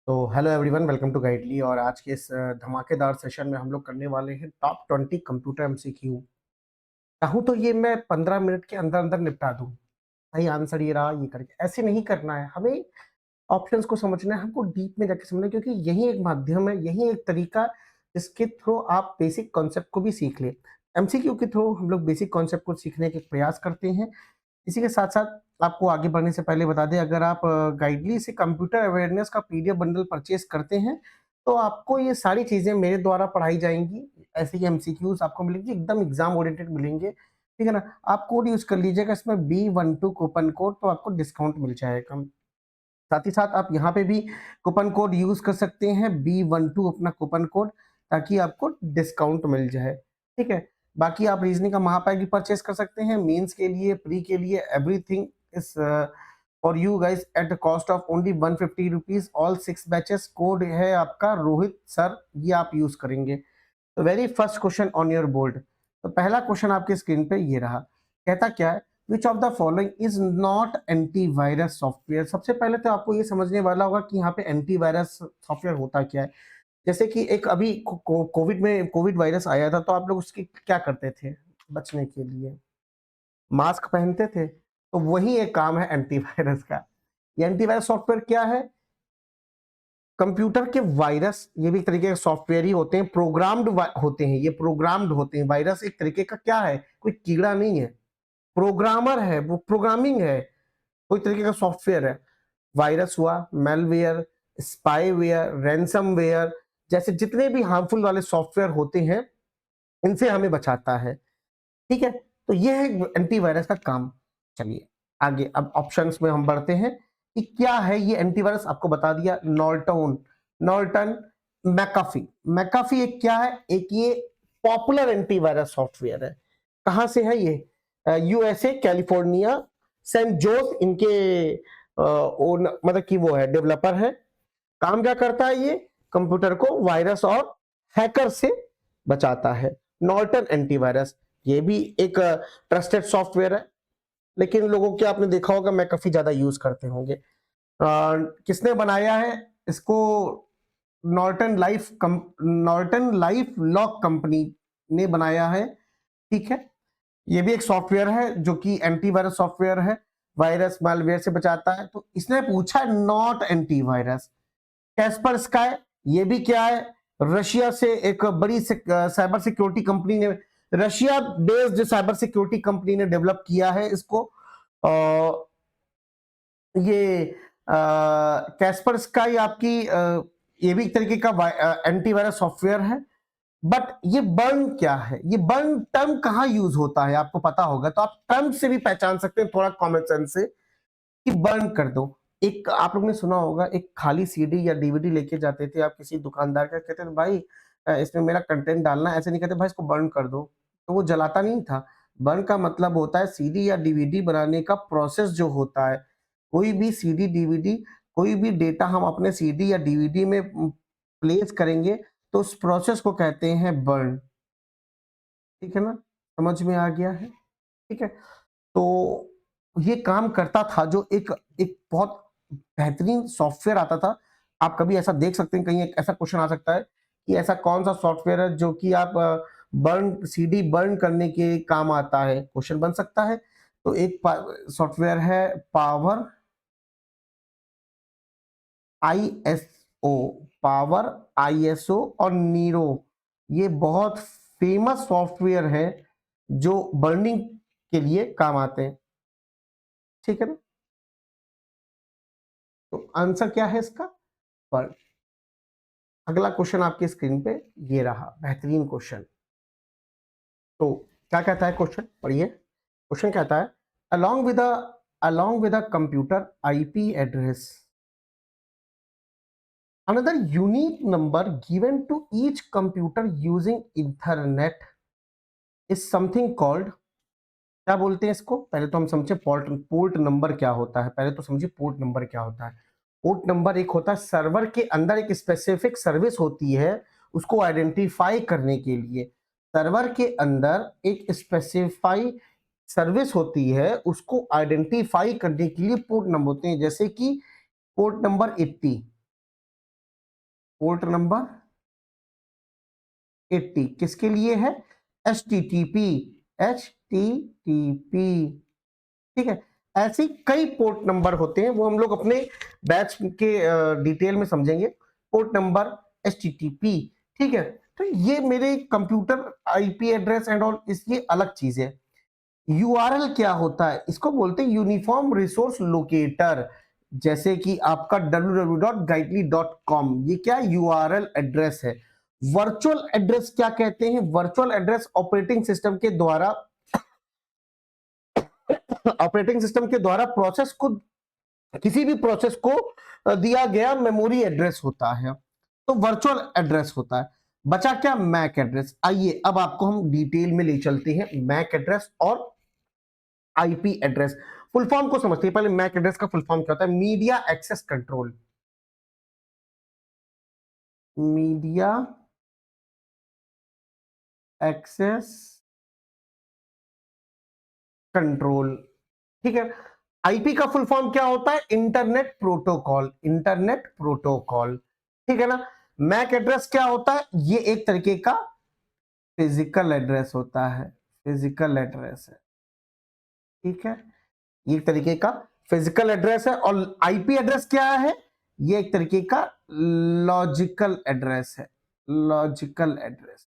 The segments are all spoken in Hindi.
तो hello everyone, welcome to Guidely. और आज के इस धमाकेदार सेशन में हम लोग करने वाले हैं टॉप 20 कंप्यूटर एमसीक्यू। चाहूँ तो ये मैं 15 मिनट के अंदर अंदर निपटा दूँ। सही आंसर ये रहा, ये करके ऐसे नहीं करना है हमें। ऑप्शंस को समझना है, हमको डीप में जाके समझना है, क्योंकि यही एक माध्यम है, यही एक तरीका जिसके थ्रू आप बेसिक कॉन्सेप्ट को भी सीख लें। एमसीक्यू के थ्रू हम लोग बेसिक कॉन्सेप्ट को सीखने के प्रयास करते हैं। इसी के साथ-साथ आपको आगे बढ़ने से पहले बता दें, अगर आप गाइडली से कंप्यूटर अवेयरनेस का पीडीएफ बंडल परचेज़ करते हैं, तो आपको ये सारी चीज़ें मेरे द्वारा पढ़ाई जाएँगी। ऐसे ही एमसीक्यूज़ आपको मिलेंगे, एकदम एग्ज़ाम ओरिएंटेड मिलेंगे, ठीक है ना? आप कोड यूज़ कर लीजिएगा इसमें B12 कूपन कोड, तो आपको डिस्काउंट मिल जाएगा। साथ ही साथ आप यहाँ पे भी कूपन कोड यूज़ कर सकते हैं, B12 अपना कूपन कोड, ताकि आपको डिस्काउंट मिल जाए, ठीक है? बाकी आप रीज़निंग का महापैक भी परचेज़ कर सकते हैं, मेंस के लिए, प्री के लिए, everything is for you guys at the cost of only ₹150 all 6 batches. Code है आपका रोहित सर, ये आप यूज़ करेंगे। तो very first question on your board. तो पहला क्वेश्चन आपके स्क्रीन पे ये रहा। कहता क्या है? विच of the following is not antivirus software. सबसे पहले तो आपको ये समझने वाला होगा कि यहाँ पे एंटीवायरस सॉफ्टवेयर होता क्या है। जैसे कि एक अभी कोविड में कोविड वायरस आया था, तो आप लोग उसकी क्या करते थे बचने के लिए? मास्क पहनते थे। तो वही एक काम है एंटीवायरस का। ये एंटीवायरस सॉफ्टवेयर क्या है? कंप्यूटर के वायरस, ये भी एक तरीके के सॉफ्टवेयर ही होते हैं, प्रोग्राम्ड होते हैं, ये प्रोग्राम्ड होते हैं। वायरस एक तरीके का क्या है? कोई कीड़ा नहीं है, प्रोग्रामर है, वो प्रोग्रामिंग है, कोई तरीके का सॉफ्टवेयर है। वायरस हुआ, मेलवेयर, स्पाईवेयर, रैनसमवेयर जैसे जितने भी हार्मफुल वाले सॉफ्टवेयर होते हैं, इनसे हमें बचाता है। ठीक है? तो ये है एंटीवायरस का काम। चलिए आगे अब ऑप्शंस में हम बढ़ते हैं कि क्या है ये एंटीवायरस। आपको बता दिया नॉर्टन, नॉर्टन, मैकाफी। मैकाफी एक क्या है? एक ये पॉपुलर एंटीवायरस सॉफ्टवेयर है। कहाँ से है ये? यूएसए, कैलिफोर्निया, सेंट जोस इनके ओन मतलब कि वो है डेवलपर है। काम क्या करता है ये? कंप्यूटर को वायरस और हैकर से बचाता है। नॉर्टन एंटीवायरस ये भी एक ट्रस्टेड सॉफ्टवेयर है, लेकिन लोगों के आपने देखा होगा मैकअफी ज्यादा यूज करते होंगे। किसने बनाया है इसको? नॉर्टन लाइफ लॉक कंपनी ने बनाया है। ठीक है, ये भी एक सॉफ्टवेयर है जो कि एंटीवायरस सॉफ्टवेयर है, वायरस मालवेयर से बचाता है। तो इसने पूछा नॉट एंटीवायरस। कैस्पर स्काई, ये भी क्या है? रशिया से एक बड़ी साइबर सिक्योरिटी कंपनी ने, Russia based cyber security company ने डेवलप किया है इसको। ये कैस्पर स्काई आपकी ये भी एक तरीके का एंटीवायरस सॉफ्टवेयर है। बट ये बर्न क्या है? ये बर्न टर्म कहाँ यूज होता है आपको पता होगा, तो आप टर्म से भी पहचान सकते हैं थोड़ा कॉमन सेंस से कि बर्न कर दो। एक आप लोग ने सुना होगा, एक खाली सीडी या डीवीडी लेके जाते थे आप किसी दुकानदार का, कहते थे भाई इसमें मेरा कंटेंट डालना है। ऐसे नहीं कहते भाई इसको बर्न कर दो, तो वो जलाता नहीं था। बर्न का मतलब होता है सीडी या डीवीडी बनाने का प्रोसेस जो होता है। कोई भी सीडी डीवीडी, कोई भी डेटा हम अपने सीडी या डीवीडी में प्लेस करेंगे, तो उस प्रोसेस को कहते हैं बर्न। ठीक है ना? समझ में आ गया है? ठीक है। तो ये काम करता था जो एक एक बहुत बेहतरीन सॉफ्टवेयर आता था। आप कभी ऐसा देख सकते हैं, कहीं एक ऐसा क्वेश्चन आ सकता है कि ऐसा कौन-सा सॉफ्टवेयर है जो कि आप बर्न सीडी बर्न करने के काम आता है, क्वेश्चन बन सकता है। तो एक सॉफ्टवेयर है पावर आईएसओ, पावर आईएसओ और नीरो। ये बहुत फेमस सॉफ्टवेयर है जो बर्निंग के लिए काम आते हैं। ठीक है ना? तो आंसर क्या है इसका? पर अगला क्वेश्चन आपकी स्क्रीन पे ये रहा, बेहतरीन क्वेश्चन। तो क्या कहता है क्वेश्चन? पढ़िए। क्वेश्चन कहता है along with a computer IP address, another unique number given to each computer using ethernet is something called। क्या बोलते हैं इसको? पहले तो हम समझे पोर्ट पोर्ट नंबर क्या होता है। पहले तो समझिए पोर्ट नंबर क्या होता है। पोर्ट नंबर एक होता है सर्वर के अंदर एक स्पेसिफिक सर्विस होती है उसको आइडेंटिफाई करने के लिए। सर्वर के अंदर एक स्पेसिफाई सर्विस होती है, उसको आइडेंटिफाई करने के लिए पोर्ट नंबर होते हैं। जैसे कि पोर्ट नंबर 80, पोर्ट नंबर 80 किसके लिए है? HTTP, HTTP, ठीक है। ऐसे कई पोर्ट नंबर होते हैं, वो हम लोग अपने बैच के डिटेल में समझेंगे। पोर्ट नंबर HTTP, ठीक है। तो ये मेरे computer IP address and all, इसकी अलग चीज है। यूआरएल क्या होता है? इसको बोलते हैं यूनिफॉर्म रिसोर्स लोकेटर। जैसे कि आपका www.gately.com, ये क्या यूआरएल एड्रेस है। वर्चुअल एड्रेस क्या कहते हैं? वर्चुअल एड्रेस ऑपरेटिंग सिस्टम के द्वारा प्रोसेस को, किसी भी प्रोसेस को दिया गया मेमोरी एड्रेस होता है, तो वर्चुअल एड्रेस होता है। बचा क्या? MAC address. आइए अब आपको हम डिटेल में ले चलते हैं मैक एड्रेस और आईपी एड्रेस। फुल फॉर्म को समझते हैं पहले। मैक एड्रेस का फुल फॉर्म क्या होता है? Media access control. Media access control, ठीक है। आईपी का फुल फॉर्म क्या होता है? Internet protocol. इंटरनेट प्रोटोकॉल, ठीक है ना। मैक एड्रेस क्या होता है? ये एक तरीके का फिजिकल एड्रेस होता है। फिजिकल एड्रेस है, ठीक है। ये एक तरीके का फिजिकल एड्रेस है। और आईपी एड्रेस क्या है? ये एक तरीके का लॉजिकल एड्रेस है। Logical address.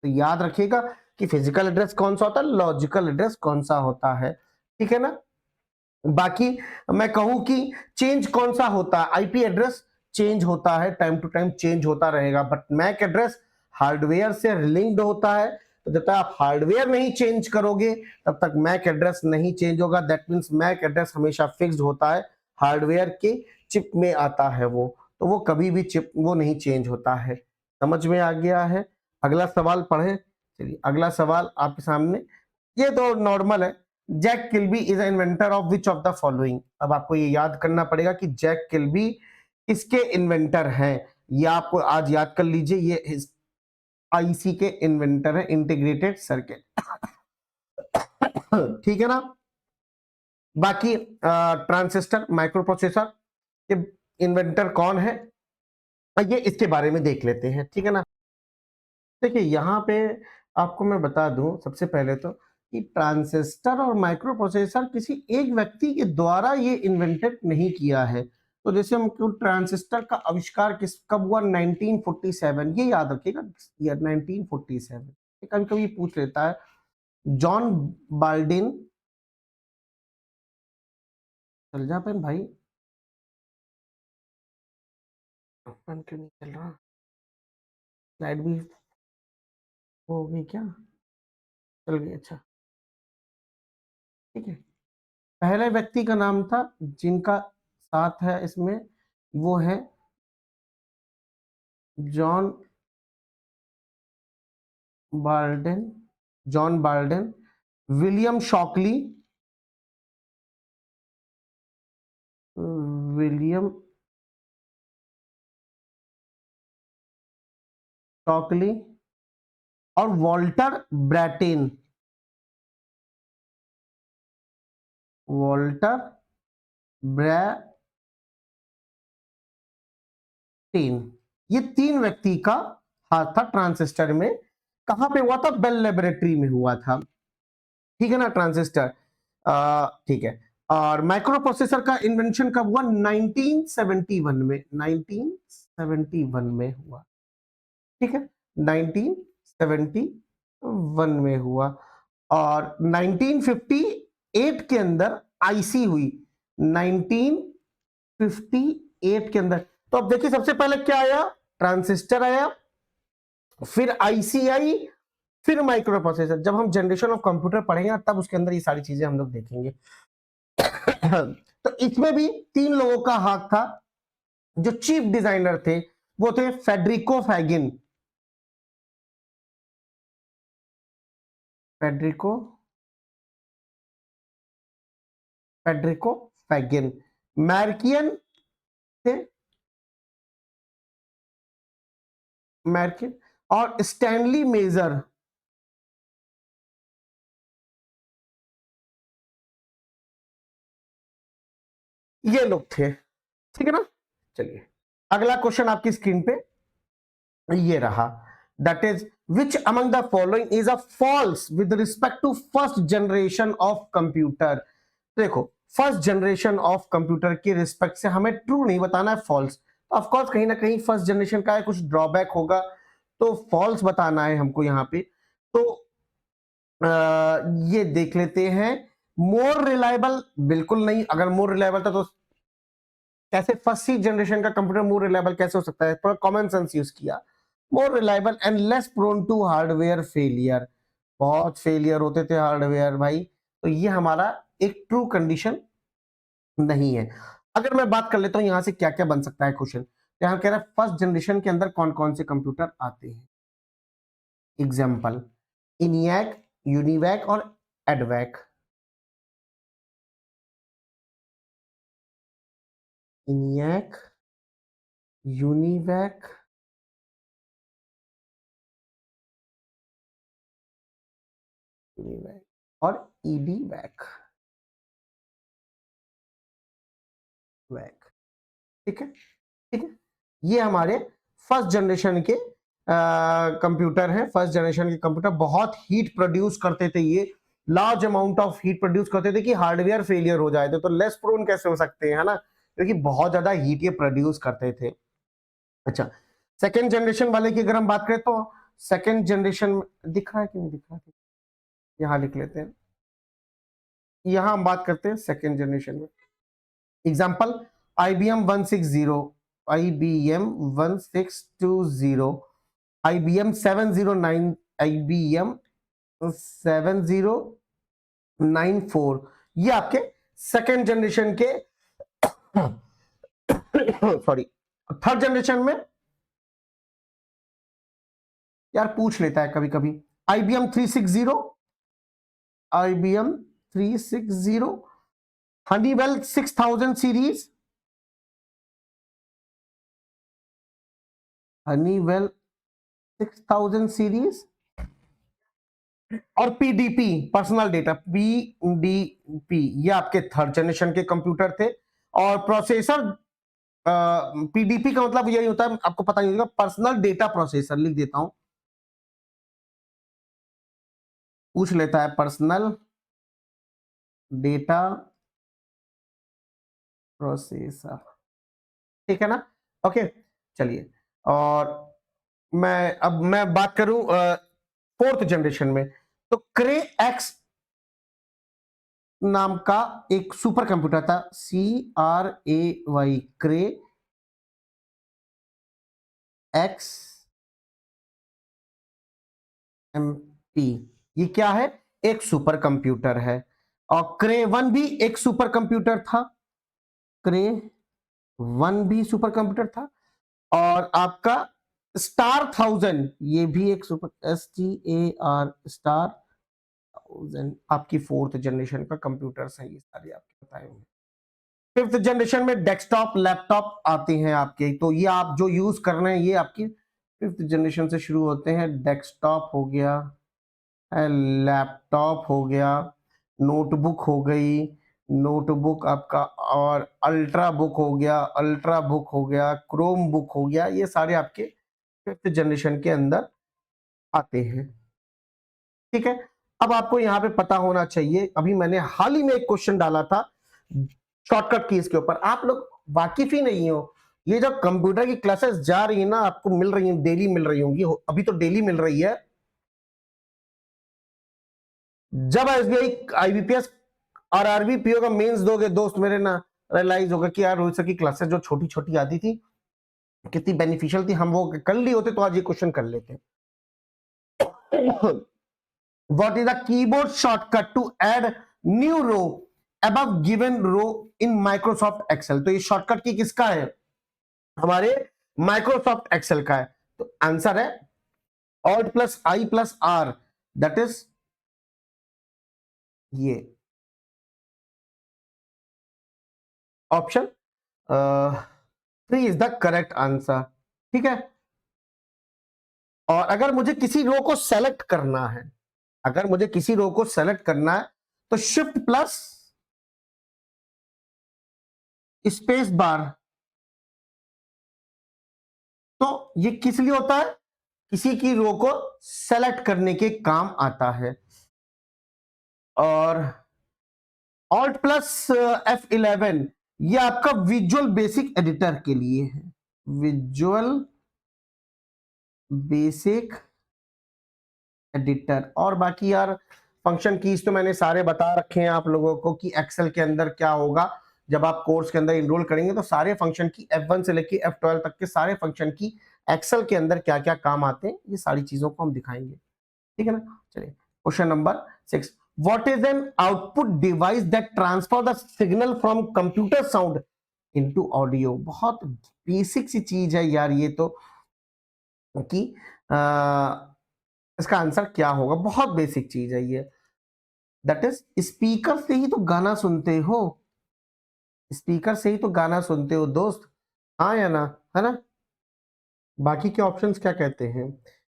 तो याद रखिएगा कि फिजिकल एड्रेस कौन सा होता है, लॉजिकल एड्रेस कौन सा होता है, ठीक है ना। बाकी मैं कहूं कि चेंज कौन सा होता है? आईपी एड्रेस चेंज होता है, टाइम टू टाइम चेंज होता रहेगा। बट मैक एड्रेस हार्डवेयर से लिंक्ड होता है, तो जब तक आप हार्डवेयर नहीं चेंज करोगे तब तक मैक एड्रेस नहीं चेंज होगा। दैट मीन्स मैक एड्रेस हमेशा फिक्स्ड होता है, हार्डवेयर के चिप में आता है वो, तो वो कभी भी चिप वो नहीं चेंज होता है। समझ में आ गया है? अगला सवाल पढ़े। चलिए अगला सवाल आपके सामने, ये तो नॉर्मल है। Jack Kilby is inventor of which of the following. अब आपको ये याद करना पड़ेगा कि जैक किल्बी किसके इन्वेंटर हैं। ये आपको आज याद कर लीजिए, ये आईसी के इन्वेंटर है, इंटीग्रेटेड सर्किट, ठीक है ना। बाकी ट्रांजिस्टर माइक्रो प्रोसेसर के इन्वेंटर कौन है, ये इसके बारे में देख लेते हैं, ठीक है ना। देखिए यहाँ पे आपको मैं बता दूं सबसे पहले तो कि ट्रांजिस्टर और माइक्रो प्रोसेसर किसी एक व्यक्ति के द्वारा ये इन्वेंटेड नहीं किया है। तो जैसे हम क्यों, ट्रांजिस्टर का आविष्कार किस कब हुआ? 1947, ये याद रखिएगा, ईयर 1947। कभी कभी पूछ लेता है। जॉन बाल्डिन, चल जा पेन भाई, पेन क्यों नहीं चल रहा? स्लाइड भी हो गई क्या? चल गई, अच्छा, ठीक है। पहले व्यक्ति का नाम था जिनका साथ है इसमें, वो है John Bardeen, John Bardeen, William Shockley, William Shockley और वॉल्टर ब्रैटिन, वॉल्टर ब्रैटिन। ये तीन व्यक्ति का हाथ था ट्रांजिस्टर में। कहां पे हुआ था? बेल लेबोरेटरी में हुआ था, ठीक है ना। ट्रांजिस्टर, ठीक है। और माइक्रो प्रोसेसर का इन्वेंशन कब हुआ? 1971 में, 1971 में हुआ, ठीक है। 1971 में हुआ। और 1958 के अंदर आईसी हुई, 1958 के अंदर। तो अब देखिए सबसे पहले क्या आया? ट्रांजिस्टर आया, फिर आईसी आई, फिर माइक्रो प्रोसेसर। जब हम जनरेशन ऑफ कंप्यूटर पढ़ेंगे तब उसके अंदर ये सारी चीजें हम लोग देखेंगे। तो इसमें भी तीन लोगों का हाथ था। जो चीफ डिजाइनर थे वो थे Federico Faggin, Federico Federico Faggin. Marcian थे, मैर्कियन। और स्टैनली मेजर, ये लोग थे, ठीक है ना। चलिए अगला क्वेश्चन आपकी स्क्रीन पे। ये रहा, that is which among the following is a false with respect to first generation of computer. देखो, फर्स्ट जनरेशन ऑफ कंप्यूटर के रिस्पेक्ट से हमें ट्रू नहीं बताना है, फॉल्स। ऑफ कोर्स कहीं ना कहीं फर्स्ट जनरेशन का है, कुछ ड्रॉबैक होगा, तो फॉल्स बताना है हमको यहाँ पे। तो ये देख लेते हैं, मोर रिलायबल बिल्कुल नहीं। अगर मोर रिलायबल था तो कैसे फर्स्ट जनरेशन का कंप्यूटर मोर रिलायबल कैसे हो सकता है? थोड़ा कॉमन सेंस यूज किया। More reliable and less prone to hardware failure, बहुत फेलियर होते थे हार्डवेयर भाई, तो ये हमारा एक ट्रू कंडीशन नहीं है। अगर मैं बात कर लेता हूं यहां से क्या क्या बन सकता है क्वेश्चन, यहां कह रहा है फर्स्ट जनरेशन के अंदर कौन कौन से कंप्यूटर आते हैं। एग्जाम्पल, इनियक, यूनिवैक और एडवैक। इनियक, यूनिवैक, और ईडी वैक, वैक। ठीक है, ठीक है। ये हमारे फर्स्ट जनरेशन के कंप्यूटर हैं। फर्स्ट जनरेशन के कंप्यूटर बहुत हीट प्रोड्यूस करते थे, ये large amount of heat produce करते थे कि हार्डवेयर फेलियर हो जाए थे, तो लेस प्रोन कैसे हो सकते हैं, है ना, क्योंकि बहुत ज्यादा हीट ये प्रोड्यूस करते थे। अच्छा, सेकेंड जनरेशन वाले की अगर हम बात करें तो सेकेंड जनरेशन दिख रहा है कि नहीं दिख रहा है, यहां लिख लेते हैं। यहां हम बात करते हैं सेकेंड जनरेशन में। Example, IBM 160, IBM 1620, IBM 709, IBM 7094, ये आपके सेकेंड जनरेशन के सॉरी। थर्ड जनरेशन में यार पूछ लेता है कभी कभी, IBM 360, IBM 360, Honeywell 6000 series, Honeywell 6000 series, और PDP, पर्सनल डेटा, PDP, ये आपके थर्ड जनरेशन के कंप्यूटर थे। और प्रोसेसर, PDP का मतलब यही होता है, आपको पता नहीं होगा, पर्सनल डेटा प्रोसेसर, लिख देता हूं, पूछ लेता है, पर्सनल डेटा प्रोसेसर। ठीक है ना, ओके। चलिए, और मैं बात करूं फोर्थ जनरेशन में, तो क्रे एक्स नाम का एक सुपर कंप्यूटर था, CRAY, क्रे एक्स MP। ये क्या है? एक सुपर कंप्यूटर है। और क्रे वन भी एक सुपर कंप्यूटर था, क्रे वन भी सुपर कंप्यूटर था। और आपका स्टार 1000, ये भी एक सुपर, STAR, स्टार 1000, आपकी फोर्थ जनरेशन का कंप्यूटर है, ये सारे आपके बताए हुए। फिफ्थ जनरेशन में डेस्कटॉप, लैपटॉप आते हैं आपके, तो ये आप जो यूज कर रहे हैं ये आपकी फिफ्थ जनरेशन से शुरू होते हैं। डेस्कटॉप हो गया, लैपटॉप हो गया, नोटबुक हो गई, नोटबुक आपका, और अल्ट्रा बुक हो गया, अल्ट्रा बुक हो गया, क्रोम बुक हो गया, ये सारे आपके फिफ्थ जनरेशन के अंदर आते हैं। ठीक है, अब आपको यहाँ पे पता होना चाहिए, अभी मैंने हाल ही में एक क्वेश्चन डाला था शॉर्टकट कीज के ऊपर, आप लोग वाकिफ ही नहीं हो। ये जब कंप्यूटर की क्लासेस जा रही है ना, आपको मिल रही है, डेली मिल रही होंगी, अभी तो डेली मिल रही है। जब SBI, IBPS और RBPO का मेंस दोगे दोस्त मेरे ना, रियलाइज होगा कि यार रोहित सर की क्लासेस जो छोटी छोटी आती थी कितनी बेनिफिशियल थी, हम वो कर ली होते तो आज ये क्वेश्चन कर लेते। What is the keyboard shortcut to add new row above given row in Microsoft Excel? तो ये शॉर्टकट की किसका है? हमारे Microsoft Excel का है। तो आंसर है Alt plus I plus R, that is ये option 3 is the correct answer. ठीक है, और अगर मुझे किसी रो को सेलेक्ट करना है, अगर मुझे किसी रो को सेलेक्ट करना है, तो शिफ्ट प्लस स्पेस बार, तो ये किस लिए होता है? किसी की रो को सेलेक्ट करने के काम आता है। और ऑल्ट प्लस F11 ये आपका विजुअल बेसिक एडिटर के लिए है, विजुअल बेसिक एडिटर। और बाकी यार फंक्शन कीज तो मैंने सारे बता रखे हैं आप लोगों को कि एक्सेल के अंदर क्या होगा जब आप कोर्स के अंदर इनरोल करेंगे, तो सारे फंक्शन की F1 से लेके F12 तक के सारे फंक्शन की एक्सेल के अंदर क्या क्या काम आते हैं ये सारी चीजों को हम दिखाएंगे, ठीक है ना। चलिए question number 6, what is an output device that transfer the signal from computer sound into audio. बहुत बेसिक सी चीज है यार ये तो, कि इसका आंसर क्या होगा, बहुत बेसिक चीज है ये। दैट इज स्पीकर से ही तो गाना सुनते हो, स्पीकर से ही तो गाना सुनते हो दोस्त, हाँ या ना, है ना। बाकी के ऑप्शंस क्या कहते हैं,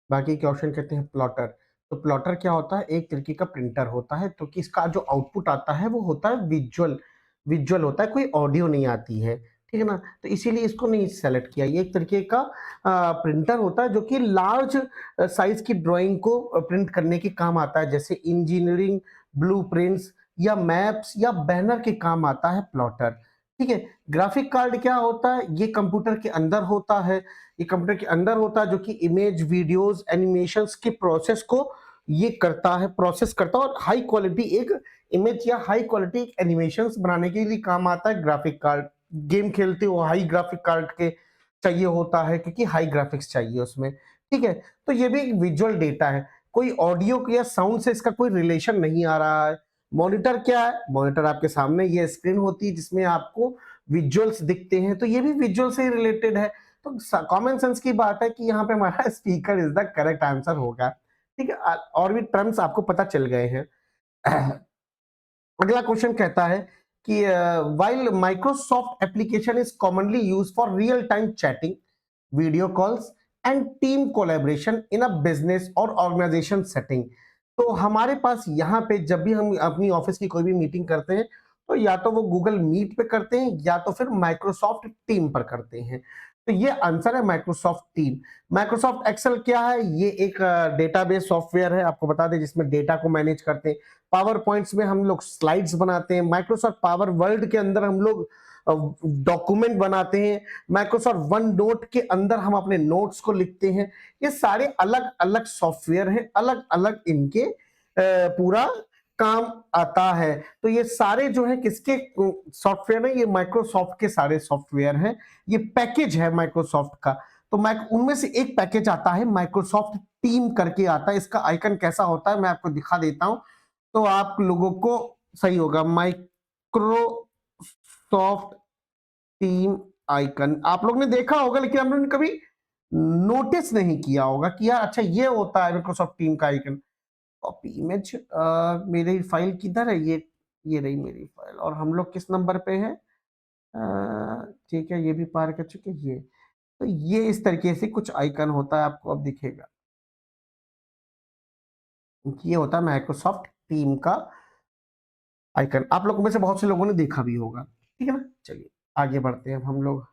बाकी के ऑप्शन कहते हैं प्लॉटर। तो प्लॉटर क्या होता है, एक तरीके का प्रिंटर होता है, तो कि इसका जो आउटपुट आता है वो होता है विजुअल, विजुअल होता है, कोई ऑडियो नहीं आती है, ठीक है ना। तो इसीलिए इसको नहीं सेलेक्ट किया। ये एक तरीके का प्रिंटर होता है जो कि लार्ज साइज की ड्राइंग को प्रिंट करने के काम आता है, जैसे इंजीनियरिंग ब्लूप्रिंट्स या मैप्स या बैनर के काम आता है प्लॉटर, ठीक है। ग्राफिक कार्ड क्या होता है, ये कंप्यूटर के अंदर होता है, ये कंप्यूटर के अंदर होता है जो कि इमेज वीडियोस एनिमेशंस के प्रोसेस को ये करता है, प्रोसेस करता है, और हाई क्वालिटी एक इमेज या हाई क्वालिटी एनिमेशंस बनाने के लिए काम आता है ग्राफिक कार्ड। गेम खेलते हो हाई ग्राफिक कार्ड के चाहिए होता है क्योंकि हाई ग्राफिक्स चाहिए उसमें, ठीक है। तो ये भी एक विजुअल डेटा है, कोई ऑडियो या साउंड से इसका कोई रिलेशन नहीं आ रहा है। मॉनिटर क्या है, मॉनिटर आपके सामने ये स्क्रीन होती है जिसमें आपको विजुअल्स दिखते हैं, तो ये भी विजुअल से रिलेटेड है। तो कॉमन सेंस की बात है कि यहाँ पे हमारा speaker is the correct answer होगा, ठीक है। और भी टर्म्स आपको पता चल गए हैं। अगला क्वेश्चन कहता है कि while Microsoft application is commonly used for real time chatting, video calls and team collaboration in a business और ऑर्गेनाइजेशन सेटिंग। तो हमारे पास यहाँ पे जब भी हम अपनी ऑफिस की कोई भी मीटिंग करते हैं तो या तो वो गूगल मीट पे करते हैं या तो फिर माइक्रोसॉफ्ट टीम पर करते हैं। तो ये आंसर है माइक्रोसॉफ्ट टीम। माइक्रोसॉफ्ट एक्सेल क्या है, ये एक डेटाबेस सॉफ्टवेयर है, आपको बता दें, जिसमें डेटा को मैनेज करते हैं। पावर पॉइंट्स में हम लोग स्लाइड्स बनाते हैं, माइक्रोसॉफ्ट पावर वर्ल्ड के अंदर हम लोग डॉक्यूमेंट बनाते हैं, माइक्रोसॉफ्ट वन नोट के अंदर हम अपने नोट्स को लिखते हैं। ये सारे अलग अलग सॉफ्टवेयर हैं, अलग अलग इनके पूरा काम आता है। तो ये सारे जो है किसके सॉफ्टवेयर है, ये माइक्रोसॉफ्ट के सारे सॉफ्टवेयर हैं, ये पैकेज है माइक्रोसॉफ्ट का। तो उनमें से एक पैकेज आता है माइक्रोसॉफ्ट टीम करके आता है, इसका आइकन कैसा होता है मैं आपको दिखा देता हूं तो आप लोगों को सही होगा। माइक्रोसॉफ्ट टीम आइकन आप लोग ने देखा होगा, लेकिन आप लोगों ने कभी नोटिस नहीं किया होगा कि यार अच्छा ये होता है माइक्रोसॉफ्ट टीम का आइकन। कॉपी इमेज, मेरी फाइल किधर है, ये रही मेरी फाइल, और हम लोग किस नंबर पे हैं, ठीक है, ये भी पार कर चुके ये। तो ये इस तरीके से कुछ आइकन होता है, आपको अब दिखेगा, ये होता है माइक्रोसॉफ्ट टीम का आइकन। आप लोगों में से बहुत से लोगों ने देखा भी होगा, ठीक है ना। चलिए आगे बढ़ते हैं हम लोग।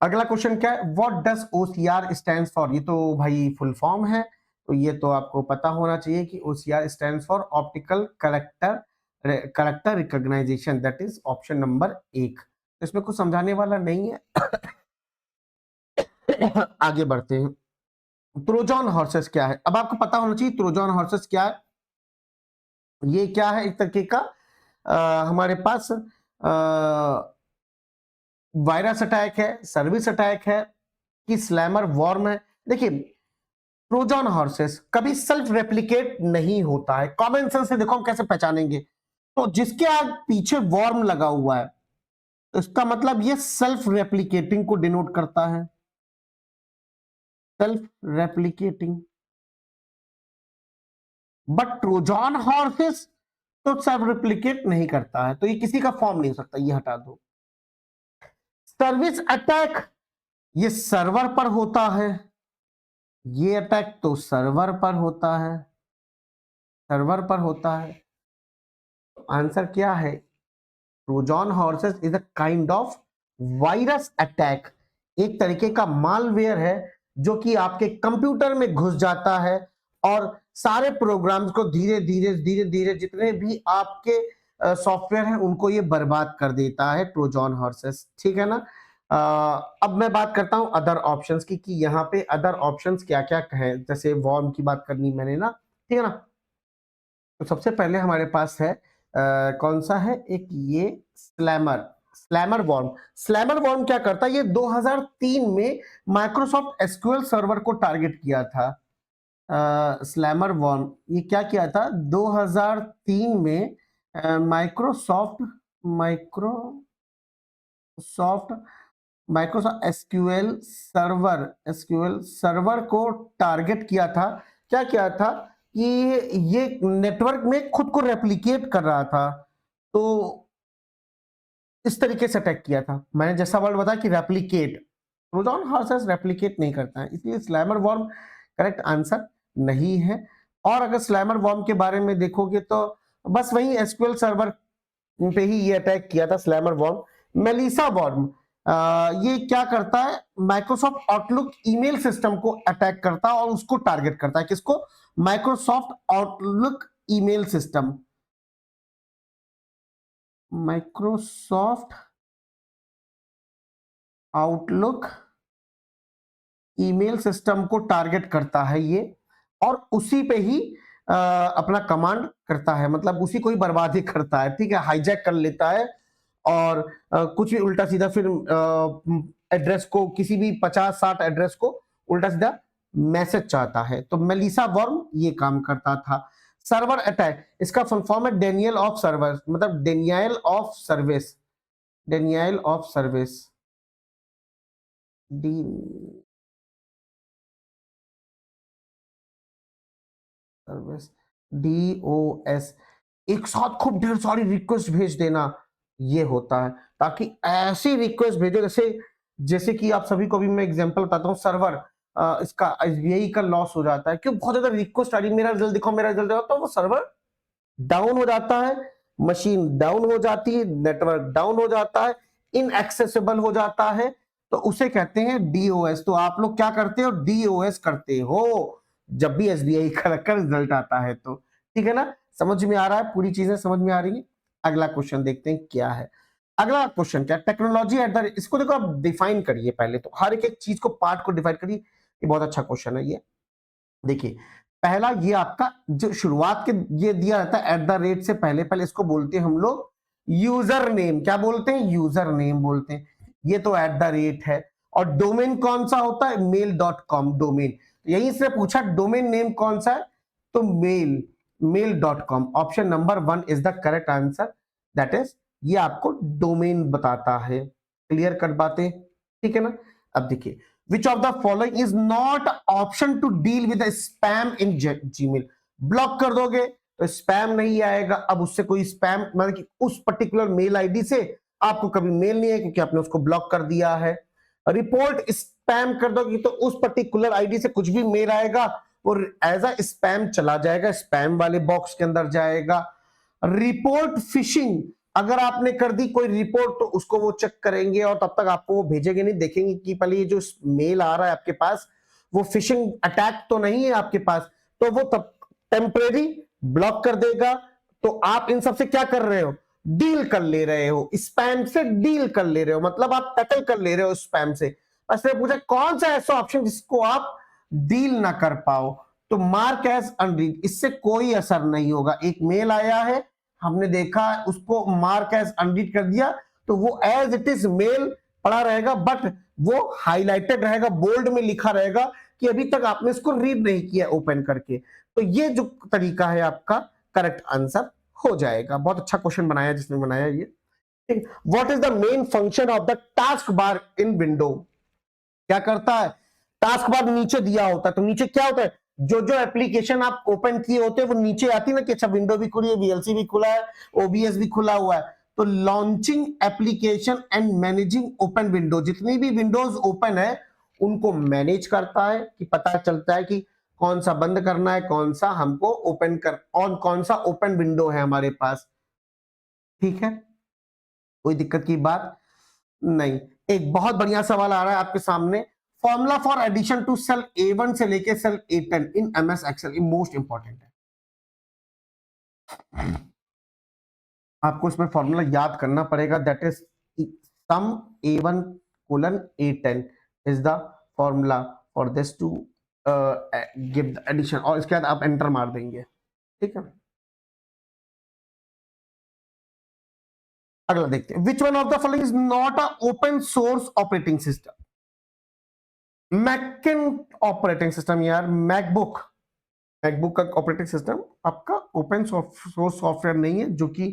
अगला क्वेश्चन क्या है, what does OCR stands for. ये तो भाई फुल फॉर्म है, तो ये तो आपको पता होना चाहिए कि OCR stands for optical character character recognization, that is option number 1। इसमें कुछ समझाने वाला नहीं है। आगे बढ़ते हैं। ट्रोजन हॉर्सेस क्या है, अब आपको पता होना चाहिए ट्रोजन हॉर्सेस क्या है। ये क्या है, एक तरीके का हमारे पास वायरस अटैक है, सर्विस अटैक है, कि स्लैमर वॉर्म है। देखिए ट्रोजन हॉर्सेस कभी सेल्फ रेप्लिकेट नहीं होता है, कॉमन सेंस से देखो हम कैसे पहचानेंगे। तो जिसके आग पीछे वॉर्म लगा हुआ है तो इसका मतलब ये सेल्फ रेप्लिकेटिंग को डिनोट करता है, self replicating. But Trojan horses तो सेल्फ रेप्लिकेट नहीं करता है, तो ये किसी का फॉर्म नहीं हो सकता, ये हटा दो। सर्विस अटैक ये सर्वर पर होता है, ये अटैक तो सर्वर पर होता है, सर्वर पर होता है। तो आंसर क्या है, Trojan horses is a kind of virus attack, एक तरीके का मालवेयर है जो कि आपके कंप्यूटर में घुस जाता है और सारे प्रोग्राम्स को धीरे धीरे धीरे धीरे जितने भी आपके सॉफ्टवेयर हैं उनको ये बर्बाद कर देता है, ट्रोजन हॉर्सेस, ठीक है ना। अब मैं बात करता हूं अदर ऑप्शंस की कि यहाँ पे अदर ऑप्शंस क्या क्या हैं। जैसे वॉर्म की बात करनी मैंने ना, ठीक है ना। तो सबसे पहले हमारे पास है कौन सा है, एक ये slammer, slammer worm. Slammer worm क्या करता है, ये 2003 में माइक्रोसॉफ्ट एसक्यूएल सर्वर को टारगेट किया था। स्लैमर वॉर्म ये क्या किया था 2003 में, Microsoft Microsoft Microsoft SQL server को टारगेट किया था। क्या किया था कि ये नेटवर्क में खुद को रेप्लिकेट कर रहा था, तो इस तरीके से अटैक किया था। मैंने जैसा वर्ड बताया कि रेप्लिकेट, ट्रोजन हॉर्सेस रेप्लिकेट नहीं करता है, इसलिए स्लैमर वॉर्म करेक्ट आंसर नहीं है। और अगर स्लैमर वॉर्म के बारे में देखोगे तो बस वही एसक्यूएल सर्वर पे ही ये अटैक किया था स्लैमर वॉर्म। मेलिसा वॉर्म ये क्या करता है, माइक्रोसॉफ्ट आउटलुक ईमेल सिस्टम को अटैक करता है और उसको टारगेट करता है। किसको, Microsoft outlook email system, Microsoft outlook email system को टारगेट करता है ये, और उसी पे ही अपना कमांड करता है, मतलब उसी को ही बर्बादी करता है, ठीक है, हाईजैक कर लेता है और कुछ भी उल्टा सीधा फिर एड्रेस को, किसी भी 50-60 एड्रेस को उल्टा सीधा मैसेज चाहता है। तो मेलिसा वर्म ये काम करता था। सर्वर अटैक, इसका फुल फॉर्म है डेनियल ऑफ सर्वर, मतलब Daniel of service, Daniel of service, D service, DOS। एक साथ खूब ढेर सारी रिक्वेस्ट भेज देना, ये होता है, ताकि ऐसी रिक्वेस्ट भेजो जैसे जैसे कि आप सभी को भी मैं एग्जांपल बताता हूँ। सर्वर इसका एसबीआई का लॉस हो जाता है, क्यों, बहुत ज्यादा रिक्वेस्ट आ रही, मेरा रिजल्ट दिखाओ, मेरा रिजल्ट दिखाओ, तो वो सर्वर डाउन हो जाता है, मशीन डाउन हो जाती है, नेटवर्क डाउन हो जाता है, इनएक्सेसिबल हो जाता है, तो उसे कहते हैं डीओएस। तो आप लोग क्या करते हो, डीओएस करते हो जब भी एसबीआई का रिजल्ट आता है तो, ठीक है ना। समझ में आ रहा है, पूरी चीजें समझ में आ रही है। अगला क्वेश्चन देखते हैं क्या है। अगला क्वेश्चन क्या, टेक्नोलॉजी एट द, इसको देखो आप डिफाइन करिए पहले, तो हर एक चीज को, पार्ट को डिफाइन करिए। ये बहुत अच्छा क्वेश्चन है ये। देखिए पहला, ये आपका जो शुरुआत के ये दिया रहता है एट द रेट से पहले, पहले इसको बोलते हैं हम लोग यूजर नेम। क्या बोलते हैं, यूजर नेम बोलते हैं। ये तो एट द रेट है। और डोमेन कौन सा होता है, mail.com डोमेन। यहीं से पूछा डोमेन नेम कौन सा है, तो mail.com। Option number 1 is the correct answer, that is, ये आपको डोमेन बताता है। क्लियर कर बातें, ठीक है ना। अब देखिए, which of the following is not option to deal with the spam in Gmail। Block कर दोगे तो स्पैम नहीं आएगा। अब उससे कोई स्पैम, मतलब कि उस पर्टिकुलर मेल आईडी से आपको कभी मेल नहीं है, क्योंकि आपने उसको ब्लॉक कर दिया है। रिपोर्ट स्पैम कर दोगे तो उस पर्टिकुलर आईडी से कुछ भी मेल आएगा वो एज अ स्पैम चला जाएगा, स्पैम वाले बॉक्स के अंदर जाएगा। रिपोर्ट फिशिंग, अगर आपने कर दी कोई रिपोर्ट तो उसको वो चेक करेंगे और तब तक आपको वो भेजेंगे नहीं, देखेंगे कि पहले ये जो मेल आ रहा है आपके पास वो फिशिंग अटैक तो नहीं है आपके पास, तो वो तब टेम्परेरी ब्लॉक कर देगा। तो आप इन सब से क्या कर रहे हो, डील कर ले रहे हो, स्पैम से डील कर ले रहे हो, मतलब आप टैकल कर ले रहे हो स्पैम से। बस ने पूछा कौन सा ऐसा ऑप्शन जिसको आप डील ना कर पाओ, तो मार्क एज अनरीड, इससे कोई असर नहीं होगा। एक मेल आया है, हमने देखा, उसको मार्क एज अनरीड कर दिया, तो वो एज इट इज मेल पड़ा रहेगा, बट वो हाईलाइटेड रहेगा, बोल्ड में लिखा रहेगा कि अभी तक आपने इसको रीड नहीं किया ओपन करके। तो ये जो तरीका है आपका करेक्ट आंसर हो जाएगा। बहुत अच्छा क्वेश्चन बनाया जिसने बनाया ये। What is the main function of the task bar in window. क्या करता है, टास्क बार नीचे दिया होता है, तो नीचे क्या होता है, जो जो एप्लीकेशन आप ओपन किए होते हैं वो नीचे आती ना, कि अच्छा विंडो भी खुली है, वीएलसी भी खुला है, ओबीएस भी खुला हुआ है। तो launching application and managing open window, जितनी भी विंडोज ओपन है उनको मैनेज करता है, कि पता चलता है कि कौन सा बंद करना है, कौन सा हमको ओपन कर, और कौन सा ओपन विंडो है हमारे पास, ठीक है। कोई दिक्कत की बात नहीं। एक बहुत बढ़िया सवाल आ रहा है आपके सामने, formula for addition to cell A1 से लेके cell A10 in MS Excel, ये मोस्ट इंपॉर्टेंट है। आपको इसमें फॉर्मूला याद करना पड़ेगा, that is sum A1 colon A10 is the formula for this to give the addition, और इसके बाद आप एंटर मार देंगे, ठीक है। अगला देखते हैं, which one of the following is not a open source operating system? मैकिन ऑपरेटिंग सिस्टम यार, मैकबुक का ऑपरेटिंग सिस्टम आपका ओपन सोर्स सॉफ्टवेयर नहीं है जो कि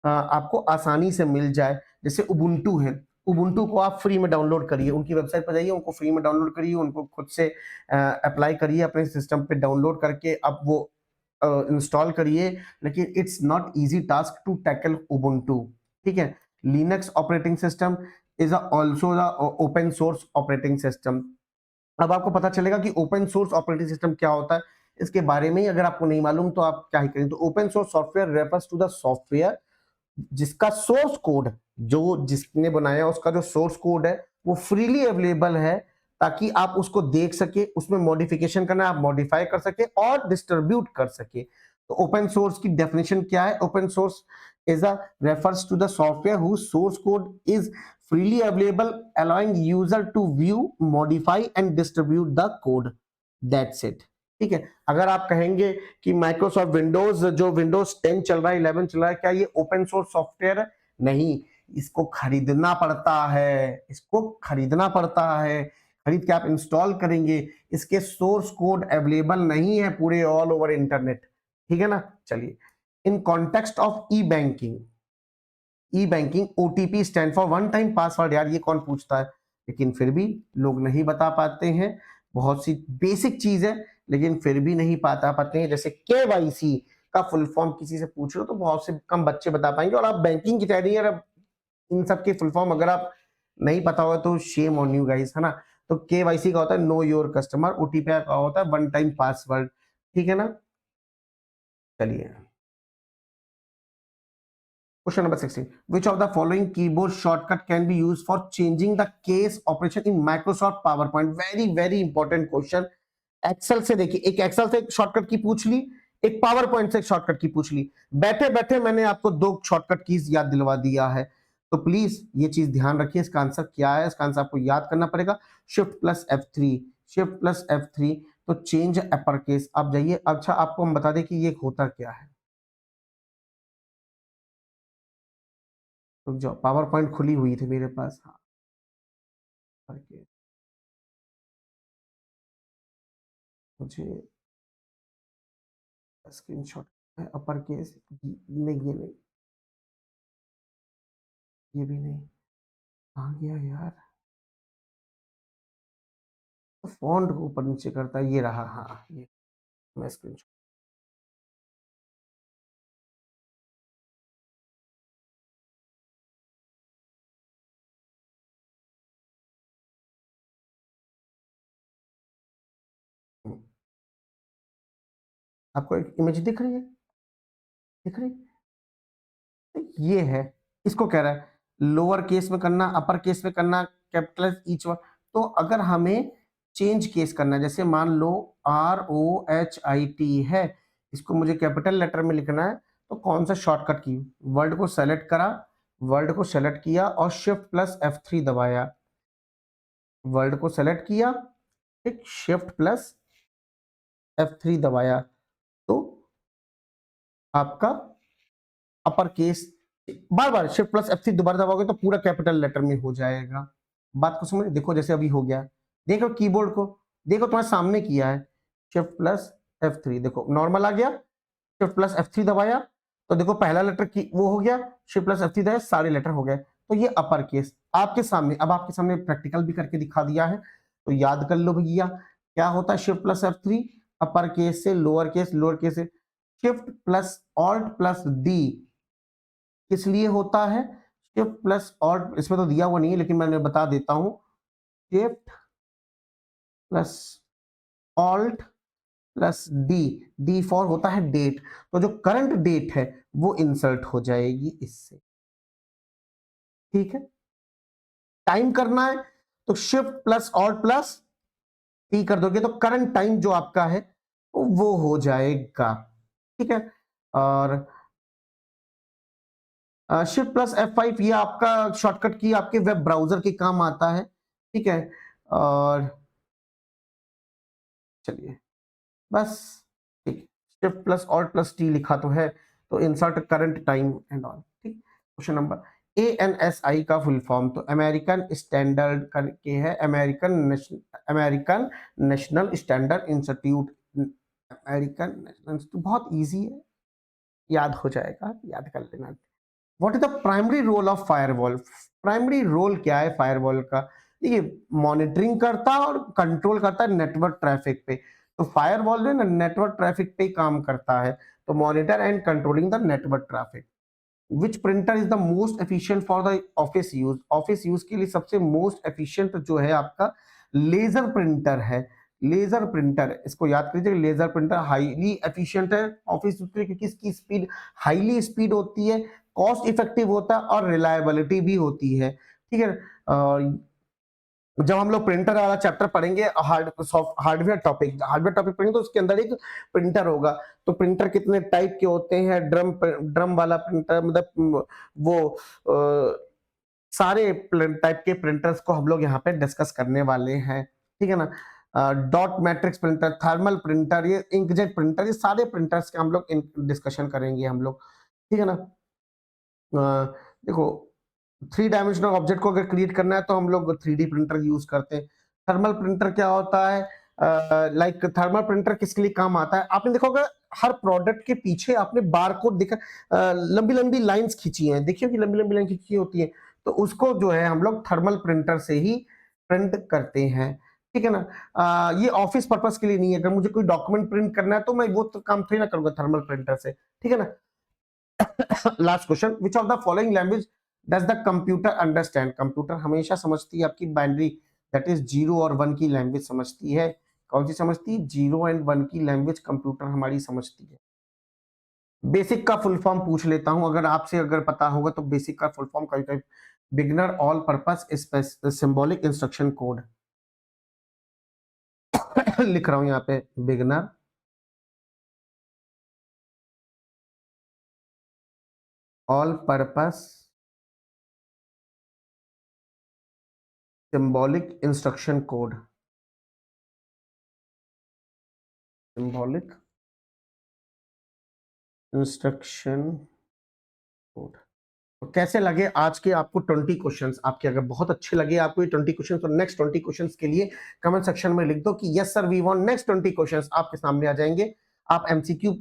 आपको आसानी से मिल जाए। जैसे उबुंटू है, उबुंटू को आप फ्री में डाउनलोड करिए, उनकी वेबसाइट पर जाइए, उनको फ्री में डाउनलोड करिए, उनको खुद से अप्लाई करिए अपने सिस्टम पे, डाउनलोड करके आप वो इंस्टॉल करिए। लेकिन it's not easy task to tackle Ubuntu, ठीक है। Linux operating system is also the open source operating system. अब आपको पता चलेगा कि ओपन सोर्स ऑपरेटिंग सिस्टम क्या होता है, इसके बारे में ही अगर आपको नहीं मालूम तो आप क्या ही करें। तो open source software refers to the software जिसका सोर्स कोड, जो जिसने बनाया उसका जो सोर्स कोड है वो फ्रीली अवेलेबल है, ताकि आप उसको देख सके, उसमें मॉडिफिकेशन करना आप मॉडिफाई कर सके और डिस्ट्रीब्यूट कर सके। तो ओपन सोर्स की डेफिनेशन क्या है? Open source is a refers to the software whose source code is freely available, allowing user to view, modify and distribute the code. That's it. ठीक है। अगर आप कहेंगे कि माइक्रोसॉफ्ट विंडोज, जो विंडोज 10 चल रहा है, 11 चल रहा है, क्या ये ओपन सोर्स सॉफ्टवेयर है? नहीं, इसको खरीदना पड़ता है, इसको खरीदना पड़ता है। खरीद के आप इंस्टॉल करेंगे, इसके सोर्स कोड अवेलेबल नहीं है पूरे ऑल ओवर इंटरनेट, ठीक है ना। चलिए, in context of E banking, E banking OTP stand for one time password. यार ये कौन पूछता है, लेकिन फिर भी लोग नहीं बता पाते हैं। बहुत सी बेसिक चीज है लेकिन फिर भी नहीं बता पाते हैं। जैसे केवाईसी का फुल फॉर्म किसी से पूछ लो तो बहुत से कम बच्चे बता पाएंगे, और आप बैंकिंग की तैयारी है, इन सब के फुल फॉर्म अगर आप नहीं पता होगा तो शेम ऑन यू गाइस, है ना। तो केवाईसी का होता है नो योर कस्टमर, ओटीपी का होता है वन टाइम पासवर्ड, ठीक है ना। चलिए, Question number 16. Which of the following keyboard shortcut can be used for changing the case operation in Microsoft PowerPoint? Very important question. Excel से देखिए, एक एक्सेल से एक शॉर्टकट की पूछ ली, एक पावर पॉइंट से एक शॉर्टकट की पूछ ली। बैठे बैठे मैंने आपको दो शॉर्टकट कीज याद दिलवा दिया है, तो प्लीज ये चीज ध्यान रखिए। इसका आंसर क्या है? इसका आंसर आपको याद करना पड़ेगा, shift plus F3, shift plus F3। तो चेंज अपर केस, आप जाइए। अच्छा, आपको हम बता दें कि ये होता क्या है। तो जो पावर पॉइंट खुली हुई थी मेरे पास, हाँ, करके मुझे स्क्रीनशॉट है, अपर केस नहीं, ये नहीं, ये भी नहीं, कहाँ गया यार? तो फॉन्ट को ऊपर नीचे करता है, ये रहा, हाँ ये, मैं स्क्रीनशॉट। आपको एक इमेज दिख रही है? दिख रही है? ये है, इसको कह रहा है लोअर केस में करना, अपर केस में करना, कैपिटल ईच वन। तो अगर हमें चेंज केस करना है, जैसे मान लो ROHIT है, इसको मुझे कैपिटल लेटर में लिखना है, तो कौन सा शॉर्टकट की? वर्ड को सेलेक्ट करा, वर्ड को सेलेक्ट किया और शिफ्ट प्लस F3 दबाया, वर्ड को सेलेक्ट किया, एक शिफ्ट प्लस F3 दबाया, तो आपका अपर केस, बार बार शिफ्ट प्लस F3 दोबारा दबाओगे तो पूरा कैपिटल लेटर में हो जाएगा। बात को समझ, देखो जैसे अभी हो गया, देखो कीबोर्ड को, देखो तुम्हारे सामने किया है, शिफ्ट प्लस F3, देखो नॉर्मल आ गया, शिफ्ट प्लस F3 दबाया तो देखो पहला लेटर की वो हो गया, शिफ्ट प्लस F3 दबाया सारे लेटर हो गए। तो ये अपर केस आपके सामने, अब आपके सामने प्रैक्टिकल भी करके दिखा दिया है, तो याद कर लो भैया क्या होता है shift plus F3। Upper case से लोअर केस से shift plus alt plus D किस लिए होता है? शिफ्ट प्लस ऑल्ट, इसमें तो दिया हुआ नहीं है लेकिन मैंने बता देता हूं, shift plus alt plus D, D for होता है डेट, तो जो करंट डेट है वो इंसर्ट हो जाएगी इससे, ठीक है। टाइम करना है तो shift plus alt plus T कर दोगे तो करंट टाइम जो आपका है वो हो जाएगा, ठीक है। और शिफ्ट प्लस F5 ये आपका शॉर्टकट की आपके वेब ब्राउजर के काम आता है, ठीक है। और चलिए बस, ठीक है। Shift plus alt plus T लिखा तो है, तो insert current time and all, ठीक। क्वेश्चन नंबर ANSI का फुल फॉर्म तो अमेरिकन स्टैंडर्ड करके है, American national standard institute, American national institute, बहुत इजी है, याद हो जाएगा, याद कर लेना। What is the primary role of firewall? Primary role क्या है फायरवॉल का? देखिए, मॉनिटरिंग करता है और कंट्रोल करता है नेटवर्क ट्रैफिक पे। तो फायरवॉल जो है ना नेटवर्क ट्रैफिक पे ही काम करता है, तो monitor and controlling the network traffic. Which printer is the most efficient for the office use? Office use के लिए सबसे मोस्ट एफिशिएंट जो है आपका लेजर प्रिंटर है। लेजर प्रिंटर, इसको याद कीजिए, लेजर प्रिंटर हाईली एफिशिएंट है ऑफिस यूज के लिए, क्योंकि इसकी स्पीड हाईली स्पीड होती है, कॉस्ट इफेक्टिव होता है और रिलायबिलिटी भी होती है, ठीक है। जब हम लोग प्रिंटर वाला चैप्टर पढ़ेंगे, हार्डवेयर टॉपिक पढ़ेंगे, तो उसके अंदर एक प्रिंटर होगा। तो प्रिंटर कितने टाइप के होते हैं, ड्रम वाला प्रिंटर, मतलब वो सारे टाइप के प्रिंटर्स को हम लोग यहाँ पे डिस्कस करने वाले हैं, ठीक है ना। Dot matrix printer, thermal printer, ये इंकजेट प्रिंटर, ये सारे प्रिंटर्स के हम लोग डिस्कशन करेंगे हम लोग, ठीक है ना। देखो, थ्री डायमेंशनल ऑब्जेक्ट को अगर क्रिएट करना है तो हम लोग 3D प्रिंटर यूज करते हैं। थर्मल प्रिंटर क्या होता है? लाइक थर्मल प्रिंटर किसके लिए काम आता है? आपने देखा होगा हर प्रोडक्ट के पीछे आपने बार कोड देखा, लंबी लंबी लाइंस खींची हैं, देखिए कि लंबी लंबी लाइन खींची होती है, तो उसको जो है हम लोग थर्मल प्रिंटर से ही प्रिंट करते हैं, ठीक है ना। ये ऑफिस पर्पस के लिए नहीं है, अगर मुझे कोई डॉक्यूमेंट प्रिंट करना है तो मैं वो तो काम थोड़ी ना करूंगा थर्मल प्रिंटर से, ठीक है ना। Last question, which of the following language does the computer understand? Computer हमेशा समझती है आपकी बाइनरी, दैट इज 0 और 1 की लैंग्वेज समझती है। कौन सी समझती है? 0 एंड 1 की लैंग्वेज कंप्यूटर हमारी समझती है। बेसिक का फुल फॉर्म पूछ लेता हूं, अगर आपसे अगर पता होगा तो बेसिक का फुल फॉर्म कभी कभी, beginner all purpose symbolic instruction code. लिख रहा हूं यहाँ पे, beginner all purpose symbolic instruction code, symbolic instruction code. तो कैसे लगे आज के आपको 20 क्वेश्चंस? आपके अगर बहुत अच्छे लगे आपको ये 20 क्वेश्चंस, तो नेक्स्ट 20 क्वेश्चंस के लिए कमेंट सेक्शन में लिख दो कि yes sir we want next 20 questions, आपके सामने आ जाएंगे। आप एमसीक्यू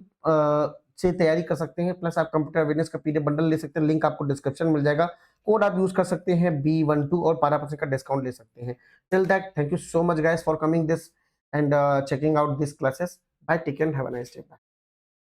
से तैयारी कर सकते हैं, प्लस आप कंप्यूटर अवेयरनेस का पीडीएफ बंडल ले सकते हैं, लिंक आपको डिस्क्रिप्शन में मिल जाएगा। कोड आप यूज कर सकते हैं B12 और 12% का डिस्काउंट ले सकते हैं। Till that, thank you so much guys for coming this and checking out this classes. Bye, take care, have a nice day.